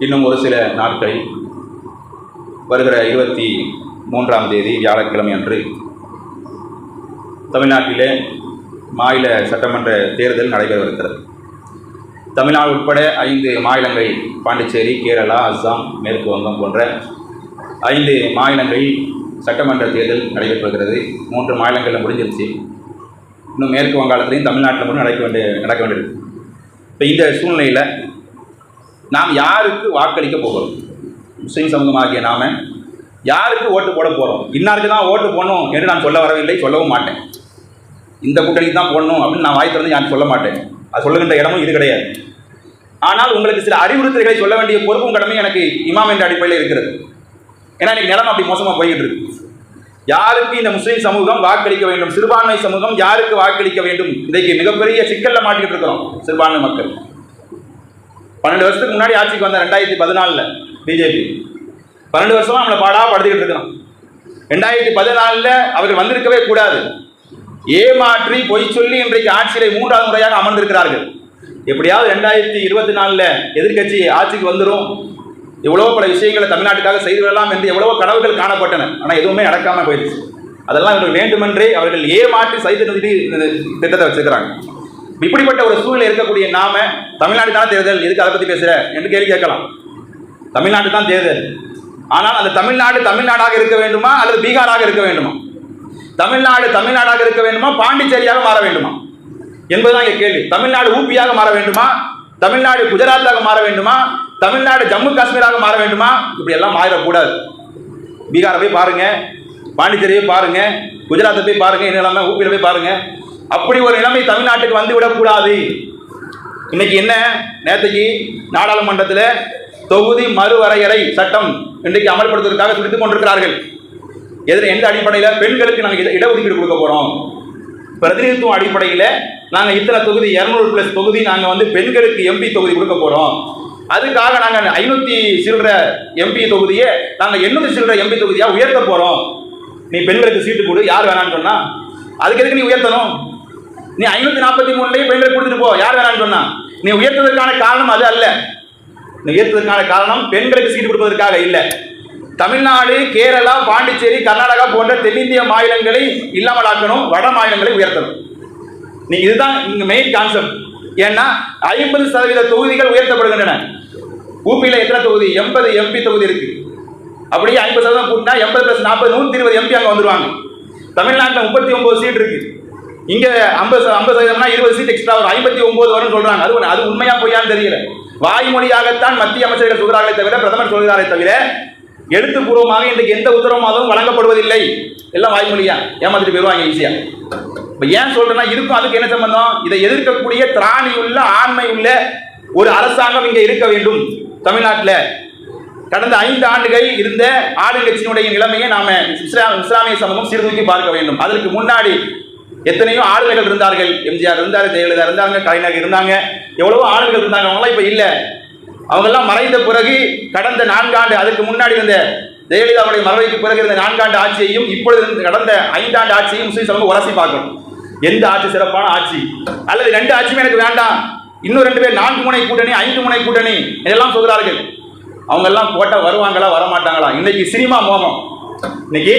இன்னும் ஒரு சில நாட்களில் வருகிற 23ஆம் தேதி வியாழக்கிழமை அன்று தமிழ்நாட்டிலே மாநில சட்டமன்ற தேர்தல் நடைபெறவிருக்கிறது. தமிழ்நாடு உட்பட 5 மாநிலங்கள், பாண்டிச்சேரி, கேரளா, அஸ்ஸாம், மேற்கு வங்கம் போன்ற 5 மாநிலங்களில் சட்டமன்ற தேர்தல் நடைபெற்று வருகிறது. 3 மாநிலங்களில் முடிஞ்சிருச்சு. இன்னும் மேற்கு வங்காளத்திலையும் தமிழ்நாட்டில் மட்டும் நடக்க வேண்டியிருக்கு. இப்போ இந்த சூழ்நிலையில் நாம் யாருக்கு வாக்களிக்க போகிறோம்? முஸ்லீம் சமூகமாகிய நாம் யாருக்கு ஓட்டு போட போகிறோம்? இன்னாருக்கு தான் ஓட்டு போடணும் என்று நான் சொல்ல வரவில்லை, சொல்லவும் மாட்டேன். இந்த கூட்டணிக்கு தான் போடணும் அப்படின்னு நான் வாய் திறந்து யாரும் சொல்ல மாட்டேன். அது சொல்லுகின்ற இடமும் இது கிடையாது. ஆனால் உங்களுக்கு சில அறிவுறுத்தல்களை சொல்ல வேண்டிய பொறுப்பும் கடமையும் எனக்கு இமாம் என்ற அடிப்படையில் இருக்கிறது. ஏன்னா இன்னைக்கு நிலைமை அப்படி மோசமாக போய்கிட்டு இருக்கு. யாருக்கு இந்த முஸ்லீம் சமூகம் வாக்களிக்க வேண்டும், சிறுபான்மை சமூகம் யாருக்கு வாக்களிக்க வேண்டும், இன்றைக்கு மிகப்பெரிய சிக்கலில் மாட்டிக்கிட்டு இருக்கிறோம். சிறுபான்மை மக்கள் 12 வருஷத்துக்கு முன்னாடி ஆட்சிக்கு வந்த 2014 பிஜேபி 12 வருஷமா நம்மளை பாடாக படுத்திக்கிட்டு இருக்கிறோம். 2014 அவர்கள் வந்திருக்கவே கூடாது. ஏமாற்றி பொய் சொல்லி இன்றைக்கு ஆட்சியிலே 3வது முறையாக அமர்ந்திருக்கிறார்கள். எப்படியாவது 2024 எதிர்கட்சி ஆட்சிக்கு வந்துடும், எவ்வளவோ பல விஷயங்களை தமிழ்நாட்டுக்காக செய்து விடலாம் என்று எவ்வளவோ கனவுகள் காணப்பட்டன. ஆனால் எதுவுமே நடக்காமல் போயிடுச்சு. அதெல்லாம் இவர்கள் வேண்டுமென்றே அவர்கள் ஏமாற்றி செய்து திட்டத்தை வச்சிருக்கிறாங்க. இப்படிப்பட்ட ஒரு சூழ்நிலை இருக்கக்கூடிய நாம தமிழ்நாடு தான் தேர்தல், எதுக்கு அதை பற்றி பேசுகிற என்று கேள்வி கேட்கலாம். தமிழ்நாடு தான் தேர்தல். ஆனால் அந்த தமிழ்நாடு தமிழ்நாடாக இருக்க வேண்டுமா அல்லது பீகாராக இருக்க வேண்டுமா? தமிழ்நாடு தமிழ்நாடாக இருக்க வேண்டுமா, பாண்டிச்சேரியாக மாற வேண்டுமா என்பதுதான் இங்கே கேள்வி. தமிழ்நாடு ஊபியாக மாற வேண்டுமா, தமிழ்நாடு குஜராத்தாக மாற வேண்டுமா, தமிழ்நாடு ஜம்மு காஷ்மீராக மாற வேண்டுமா? இப்படி எல்லாம் மாறிடக்கூடாது. பீகாரை போய் பாருங்க, பாண்டிச்சேரியை பாருங்க, குஜராத்தை போய் பாருங்க, என்ன நிலைமை ஊபியில் போய் பாருங்க. அப்படி ஒரு நிலைமை தமிழ்நாட்டுக்கு வந்து விடக்கூடாது. இன்னைக்கு என்ன, நேற்றுக்கு நாடாளுமன்றத்தில் தொகுதி மறுவரையறை சட்டம் இன்றைக்கு அமல்படுத்துவதற்காக துடித்துக் கொண்டிருக்கிறார்கள். எந்த அடிப்படையில்? பெண்களுக்கு நாங்கள் இடஒதுக்கீடு கொடுக்க போறோம், பிரதிநிதித்துவம் அடிப்படையில் நாங்கள் இத்தனை தொகுதி 200+ தொகுதி நாங்கள் பெண்களுக்கு எம்பி தொகுதி கொடுக்க போறோம். அதுக்காக நாங்கள் 500 சில்லற எம்பி தொகுதியை நாங்கள் 800 சில்லற எம்பி தொகுதியா உயர்த்த போறோம். நீ பெண்களுக்கு சீட்டு கொடு, யார் வேணான்னு சொன்னா அதுக்கு எதுக்கு நீ உயர்த்தணும்? நீ 543 பெண்களுக்கு கொடுத்துட்டு போ, யார் வேணான்னு சொன்னா. நீ உயர்த்ததற்கான காரணம் அது அல்ல. நீ உயர்த்ததற்கான காரணம் பெண்களுக்கு சீட்டு கொடுப்பதற்காக இல்லை. தமிழ்நாடு, கேரளா, பாண்டிச்சேரி, கர்நாடகா போன்ற தென்னிந்திய மாநிலங்களை இல்லாமலாக்கணும், வட மாநிலங்களை உயர்த்தணும். நீ இதுதான் இங்க மெயின் கான்செப்ட். ஏன்னா 50% தொகுதிகள் உயர்த்தப்படுகின்றன. ஊபியில் எத்தனை தொகுதி? 80 எம்பி தொகுதி இருக்கு. அப்படியே 50% கூட்டினா 80 + 40 120 எம்பி அங்கே வந்துருவாங்க. தமிழ்நாட்டில் 39 சீட் இருக்கு. இங்க 50% 20 சீட் எக்ஸ்ட்ரா வரும், 59 வரும்னு சொல்றாங்க. அது உண்மையா பொய்யான்னு தெரியல. வாய்மொழியாகத்தான் மத்திய அமைச்சர்கள் சொல்கிறார்களே தவிர, பிரதமர் சொல்கிறாரே தவிர, எழுத்துப்பூர்வமாக இன்றைக்கு எந்த உத்தரவாதமும் வழங்கப்படுவதில்லை. எல்லாம் வாய்மொழியா ஏமாத்திட்டு போயிடுவாங்க ஈஸியா. இப்ப ஏன் சொல்றேன்னா, இருக்கும் அதுக்கு என்ன சம்பந்தம்? இதை எதிர்க்கக்கூடிய திராணி உள்ள, ஆண்மை உள்ள ஒரு அரசாங்கம் இங்க இருக்க வேண்டும். தமிழ்நாட்டில் கடந்த 5 ஆண்டுகள் இருந்த ஆளுங்கட்சியினுடைய நிலைமையை நாம இஸ்லாமிய சமூகம் சீர்தூக்கி பார்க்க வேண்டும். அதற்கு முன்னாடி எத்தனையோ ஆளுநர்கள் இருந்தார்கள். எம்ஜிஆர் இருந்தார், ஜெயலலிதா இருந்தாங்க, கலைஞர் இருந்தாங்க, எவ்வளவோ ஆளுநர்கள் இருந்தாங்க. அவங்களாம் இப்ப இல்லை. அவங்கெல்லாம் மறைந்த பிறகு கடந்த 4 ஆண்டு, அதுக்கு முன்னாடி இருந்த ஜெயலலிதாவுடைய மறைவுக்கு பிறகு இருந்த 4 ஆண்டு ஆட்சியையும் இப்பொழுது கடந்த 5 ஆண்டு ஆட்சியையும் முஸ்லீம் சமூகம் உரசி பார்க்கணும். எந்த ஆட்சி சிறப்பான ஆட்சி? அல்லது 2 ஆட்சியுமே எனக்கு வேண்டாம், இன்னும் 2 பேர் 4 முனை கூட்டணி, 5 முனை கூட்டணி இதெல்லாம் சொல்கிறார்கள். அவங்க எல்லாம் போட்டா வருவாங்களா, வரமாட்டாங்களா? இன்னைக்கு சினிமா மோகம். இன்னைக்கு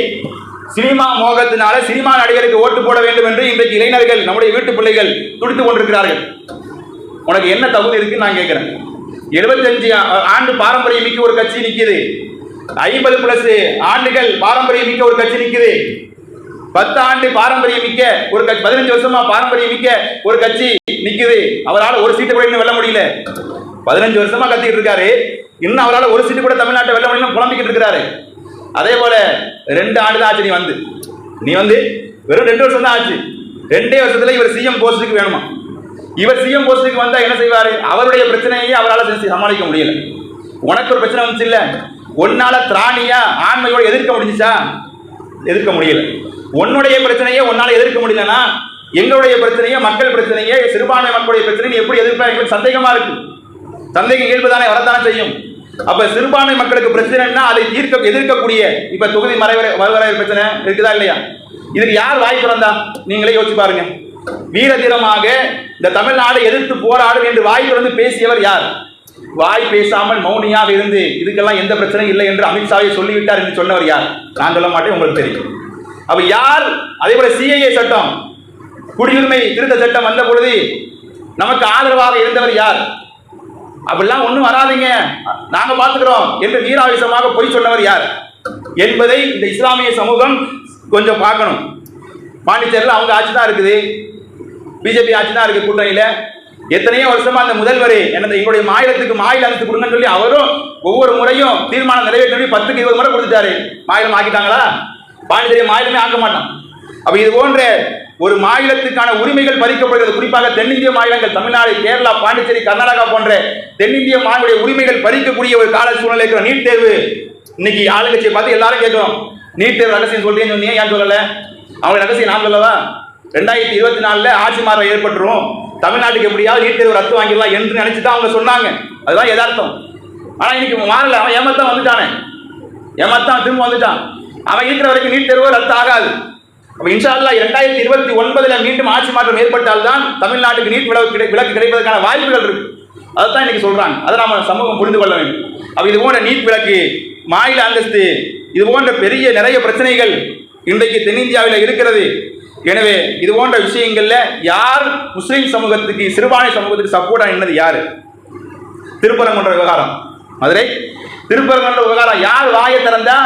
சினிமா மோகத்தினால சினிமா நடிகருக்கு ஓட்டு போட வேண்டும் என்று இன்றைக்கு இளைஞர்கள், நம்முடைய வீட்டு பிள்ளைகள் துடித்துக் கொண்டிருக்கிறார்கள். உனக்கு என்ன தகுதி இருக்குன்னு நான் கேட்கிறேன். 75 ஆண்டு பாரம்பரியம் மிக்க ஒரு கட்சி நிக்குது. 50+ ஆண்டுகள் பாரம்பரியம் மிக்க ஒரு கட்சி நிக்குது. 10 ஆண்டு பாரம்பரியம் மிக்க ஒரு கட்சி, 15 வருஷமா பாரம்பரியம் மிக்க ஒரு கட்சி நிக்குது. அவரால் ஒரு சீட்டு கூட இன்னும் வெல்ல முடியல. 15 வருஷமா கத்திட்டு இருக்காரு, இன்னும் அவரால் ஒரு சீட்டு கூட தமிழ்நாட்டை வெல்ல முடியல, புலம்பிக்கிட்டு இருக்கிறாரு. அதே போல 2 ஆண்டு தான் ஆச்சு. நீ வெறும் 2 வருஷம் தான் ஆச்சு. 2 வருஷத்துல இவர் சிஎம் போஸ்டுக்கு வேணுமா? இவர் சிஎம் போஸ்டுக்கு வந்தா என்ன செய்வாரு? அவருடைய பிரச்சனையே அவரால் சமாளிக்க முடியல. உனக்கு ஒரு பிரச்சனை வந்துச்சு இல்ல, உன்னால திராணியா ஆண்மையோட எதிர்க்க முடிஞ்சுச்சா? எதிர்க்க முடியல. உன்னுடைய பிரச்சனையே உன்னால எதிர்க்க முடியலன்னா எங்களுடைய பிரச்சனையே, மக்கள் பிரச்சனையே, சிறுபான்மை மக்களுடைய பிரச்சனை எப்படி எதிர்ப்பா? சந்தேகமா இருக்கு. சந்தேகம் இயல்புதானே, வரத்தானே செய்யும். அப்ப சிறுபான்மை மக்களுக்கு பிரச்சனைன்னா அதை எதிர்க்கக்கூடிய இப்ப தொகுதி மறுவரையறை பிரச்சனை இருக்குதா இல்லையா? இதுக்கு யார் வாய் திறந்தா? நீங்களே யோசிச்சு பாருங்க. வீர தீரமாக இந்த தமிழ்நாடு எதிர்த்து போராடும் என்று வாய் திறந்து பேசியவர் யார்? வாய் பேசாமல் மௌனியாக இருந்து இதுக்கெல்லாம் எந்த பிரச்சனையும் இல்லை என்று அமித்ஷாவை சொல்லிவிட்டார் என்று சொன்னவர் யார்? நான் சொல்ல மாட்டேன், உங்களுக்கு தெரியும். அப்ப யார்? அதே போல சிஏஏ சட்டம், குடியுரிமை திருத்த சட்டம் வந்த பொழுது நமக்கு ஆதரவாக இருந்தவர் யார்? அப்படிலாம் ஒன்றும் வராதிங்க, நாங்க பார்த்துக்கிறோம் என்று வீராவேசமாக பொய் சொன்னவர் யார் என்பதை இந்த இஸ்லாமிய சமூகம் கொஞ்சம் பார்க்கணும். பாண்டிச்சேரியில் அவங்க ஆட்சி தான் இருக்குது, பிஜேபி ஆட்சி தான் இருக்கு கூட்டணியில. எத்தனையோ வருஷமா அந்த முதல்வர் எங்களுடைய மாநிலத்துக்கு மாநில அந்தஸ்து கொடுங்கன்னு சொல்லி அவரும் ஒவ்வொரு முறையும் தீர்மானம் நிறைவேற்றி 10க்கு 20 முறை கொடுத்துட்டாரு. மாநிலம் ஆக்கிட்டாங்களா? பாண்டிச்சேரி மாநிலமே ஆக்க மாட்டான். அப்ப இது போன்ற ஒரு மாநிலத்துக்கான உரிமைகள் பறிக்கப்படுகிறது. குறிப்பாக தென்னிந்திய மாநிலங்கள் தமிழ்நாடு, கேரளா, பாண்டிச்சேரி, கர்நாடகா போன்ற தென்னிந்திய மாநில உரிமைகள் பறிக்கக்கூடிய ஒரு கால சூழ்நிலை இருக்கிற நீட் தேர்வு. இன்னைக்கு ஆளுங்கட்சியை பார்த்து எல்லாரும் கேட்கிறோம், நீட் தேர்வு ரகசியம் சொல்றேன்னு சொன்னீங்க, ஏன் சொல்லல? அவங்க ரகசியம் நான் சொல்லவா? 2024 ஆட்சி மாற்றம் ஏற்பட்டுரும், தமிழ்நாட்டுக்கு எப்படியாவது நீட் தேர்வு ரத்து வாங்கிடலாம் என்று நினைச்சுதான் அவங்க சொன்னாங்க. அதுதான் யதார்த்தம். ஆனா இன்னைக்கு மாறல. அவன் ஏமாத்தான் வந்துட்டானே, ஏமாத்தான் திரும்ப வந்துட்டான். அவன் இருக்கிற வரைக்கும் நீட் தேர்வு ரத்து ஆகாது. அப்ப இன்ஷா அல்லாஹ் 2029 மீண்டும் ஆட்சி மாற்றம் ஏற்பட்டால் தான் தமிழ்நாட்டுக்கு நீட் விலக்கு கிடைப்பதற்கான வாய்ப்புகள் இருக்கு. அதைத்தான் இன்னைக்கு சொல்றாங்க. அதை நாம சமூகம் புரிந்து கொள்ள வேண்டும். அப்ப இது போன்ற நீட் விலக்கு, மாநில அந்தஸ்து, இது போன்ற பெரிய நிறைய பிரச்சனைகள் இன்றைக்கு தென்னிந்தியாவில் இருக்கிறது. எனவே இது போன்ற விஷயங்கள்ல யார் முஸ்லிம் சமூகத்துக்கு, சிறுபான்மை சமூகத்துக்கு சப்போர்ட்டா நின்னது யாரு? திருப்பரங்குன்ற விவகாரம், மதுரை திருப்பரங்குன்ற விவகாரம், யார் வாயை திறந்தா,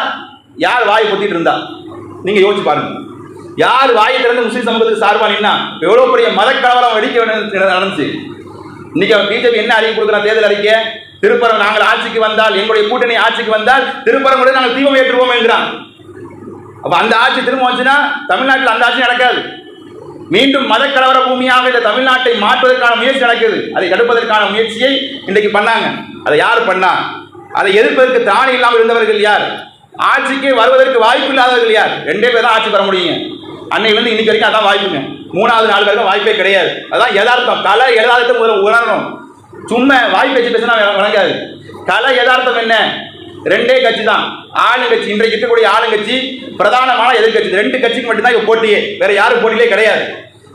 யார் வாயை பொத்திட்டு இருந்தா? நீங்க யோசிச்சு பாருங்க. யார் வாயை திறந்து முஸ்லிம் சமூகத்துக்கு சார்பா நின்னா எவ்வளவு பெரிய மதக்கலவரம் வெடிக்க நடந்துச்சு. இன்னைக்கு பிஜேபி என்ன அறிக்கை கொடுக்குற தேர்தல் அறிக்கை? திருப்பரம் நாங்கள் ஆட்சிக்கு வந்தால், எங்களுடைய கூட்டணி ஆட்சிக்கு வந்தால் திருப்பரங்குடன் நாங்கள் தீபம் ஏற்றுவோம் என்கிறான். அப்ப அந்த ஆட்சி திரும்ப வந்துச்சுன்னா தமிழ்நாட்டில் அந்த ஆட்சி நடக்காது. மீண்டும் மதக்கலவர பூமியாக இந்த தமிழ்நாட்டை மாற்றுவதற்கான முயற்சி நடக்குது. அதை தடுப்பதற்கான முயற்சியை இன்றைக்கு பண்ணாங்க. அதை யார் பண்ணா? அதை எதிர்ப்பதற்கு திராணி இல்லாமல் இருந்தவர்கள் யார்? ஆட்சிக்கு வருவதற்கு வாய்ப்பு இல்லாதவர்கள் யார்? 2 பேர் தான் ஆட்சி பெற முடியுங்க. அன்னையிலிருந்து இன்னைக்கு வரைக்கும் அதான் வாய்ப்புங்க. 3வது 4 பேருக்கு வாய்ப்பே கிடையாது. அதான் யதார்த்தம். கலை யதார்த்தத்தை முதல்ல உணரணும். சும்மா வாய்ப்பு வச்சு பேசினா வழங்காது. கலை யதார்த்தம் என்ன? 2 கட்சி தான் ஆளுங்கட்சி. இன்றைக்கு இருக்கக்கூடிய ஆளுங்கட்சி பிரதானமான எதிர்கட்சி. 2 கட்சிக்கு மட்டும்தான் இப்போ போட்டியே, வேற யாரும் போட்டியிலே கிடையாது.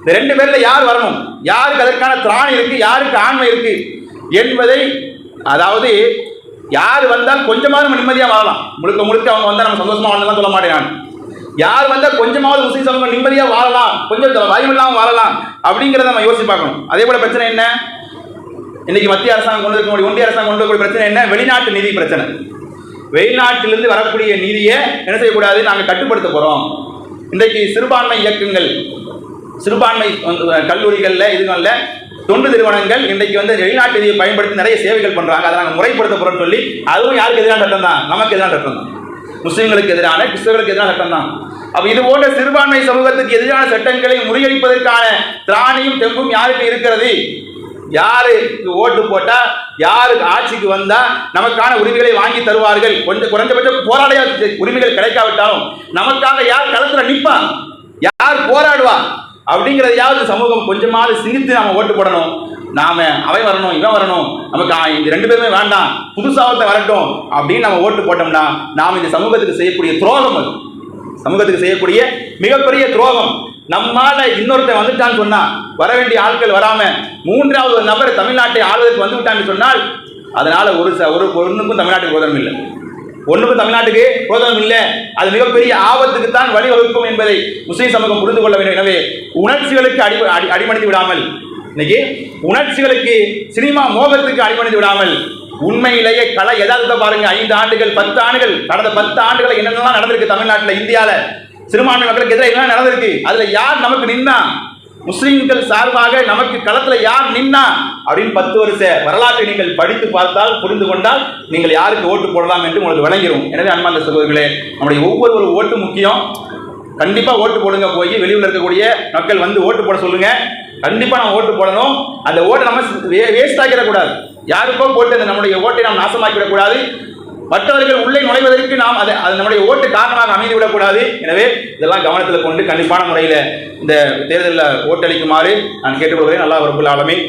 இந்த 2 பேர்ல யார் வரணும், யாருக்கு அதற்கான திராணி இருக்கு, யாருக்கு ஆண்மை இருக்கு என்பதை, அதாவது யார் வந்தால் கொஞ்சமாவது நம்ம நிம்மதியாக வாழலாம். முழுக்க முழுக்க அவங்க வந்தால் நம்ம சந்தோஷமா வாழலாம் சொல்ல மாட்டேன் நான். யார் வந்தால் கொஞ்சமாவது முஸ்லீம் சமூகம் நிம்மதியாக வாழலாம், கொஞ்சம் பயமில்லாமல் வாழலாம் அப்படிங்கிறத நம்ம யோசிச்சு பார்க்கணும். அதே போல பிரச்சனை என்ன? இன்னைக்கு மத்திய அரசாங்கம் கொண்டு இருக்கக்கூடிய, ஒன்றிய அரசாங்கம் கொண்டு இருக்கக்கூடிய பிரச்சனை என்ன? வெளிநாட்டு நிதி பிரச்சனை. வெளிநாட்டிலிருந்து வரக்கூடிய நிதியை என்ன செய்யக்கூடாது, நாங்கள் கட்டுப்படுத்த போறோம். இன்றைக்கு சிறுபான்மை இயக்கங்கள், சிறுபான்மை கல்லூரிகளில், இதுகளில் தொண்டு நிறுவனங்கள் இன்றைக்கு வெளிநாட்டு நிதியை பயன்படுத்தி நிறைய சேவைகள் பண்றாங்க. அதை நாங்கள் முறைப்படுத்த போறோம்னு சொல்லி, அதுவும் யாருக்கு எதிரான சட்டம் தான்? நமக்கு எதிரான சட்டம் தான். முஸ்லிம்களுக்கு எதிரான, கிறிஸ்தவர்களுக்கு எதிரான சட்டம் தான். அப்ப இது போன்ற சிறுபான்மை சமூகத்துக்கு எதிரான சட்டங்களை முறியடிப்பதற்கான திராணியும் தெம்பும் யாருக்கு இருக்கிறது? யாருக்கு ஓட்டு போட்டா, யாருக்கு ஆட்சிக்கு வந்தா நமக்கான உரிமைகளை வாங்கி தருவார்கள், கொஞ்சம் குறைஞ்சபட்ச போராட உரிமைகள் கிடைக்காவிட்டாலும் நமக்காக யார் களத்துல நிற்பா, யார் போராடுவா அப்படிங்கிறதையாவது சமூகம் கொஞ்சமாவது சிந்தித்து நாம ஓட்டு போடணும். நாம அவன் வரணும், இவன் வரணும், நமக்கு இந்த 2 பேருமே வேண்டாம், புதுசாவத்தை வரட்டும் அப்படின்னு நம்ம ஓட்டு போட்டோம்னா நாம் இந்த சமூகத்துக்கு செய்யக்கூடிய துரோகம், அது சமூகத்துக்கு செய்யக்கூடிய மிகப்பெரிய துரோகம். நம்மால இன்னொருத்தன் வந்துட்டான்னு சொன்னா, வர வேண்டிய ஆட்கள் வராம 3வது ஒரு நபர் தமிழ்நாட்டை ஆளுவதற்கு வந்து விட்டான்னு சொன்னால் அதனால ஒன்றுக்கும் தமிழ்நாட்டுக்கு உதவும் இல்லை, ஒன்றுக்கும் தமிழ்நாட்டுக்கு உதவும் இல்லை. அது மிகப்பெரிய ஆபத்துக்கு தான் வழிவகுக்கும் என்பதை முஸ்லிம் சமூகம் புரிந்து கொள்ள வேண்டும். எனவே உணர்ச்சிகளுக்கு அடிமணிந்து விடாமல், இன்னைக்கு உணர்ச்சிகளுக்கு, சினிமா மோகத்துக்கு அடிமணிந்து விடாமல், உண்மையிலேயே கலை யதார்த்தத்தை பாருங்க. 5 ஆண்டுகள் 10 ஆண்டுகள், கடந்த 10 ஆண்டுகள் என்னென்னலாம் நடந்திருக்கு தமிழ்நாட்டில், இந்தியாவில் சிறுபான்மை மக்களுக்கு எதிராக என்ன நடந்திருக்கு? அதுல யார் நமக்கு நின்னா, முஸ்லிம்கள் சார்பாக நமக்கு களத்துல யார் நின்னா அப்படின்னு 10 வருஷ வரலாற்றை நீங்கள் படித்து பார்த்தால், புரிந்து கொண்டால் நீங்கள் யாருக்கு ஓட்டு போடலாம் என்று உங்களுக்கு விளங்கிடும். எனவே அன்பார்ந்த சகோதரர்களே, நம்முடைய ஒவ்வொரு ஓட்டு முக்கியம். கண்டிப்பா ஓட்டு போடுங்க. போய் வெளியூர்ல இருக்கக்கூடிய மக்கள் ஓட்டு போட சொல்லுங்க. கண்டிப்பா நம்ம ஓட்டு போடணும். அந்த ஓட்டை நம்ம வேஸ்ட் ஆக்கிடக்கூடாது. யாருக்கோ போட்டு நம்முடைய ஓட்டை நாம் நாசமாக்கிவிடக்கூடாது. மற்றவர்கள் உள்ளே நுழைவதற்கு நாம் அது நம்முடைய ஓட்டு காரணமாக அமைந்து விடக்கூடாது. எனவே இதெல்லாம் கவனத்தில் கொண்டு கண்டிப்பான முறையில் இந்த தேர்தலில் ஓட்டளிக்குமாறு நான் கேட்டுக்கொள்கிறேன். அல்லாஹ் ரப்பல் ஆலமீன்.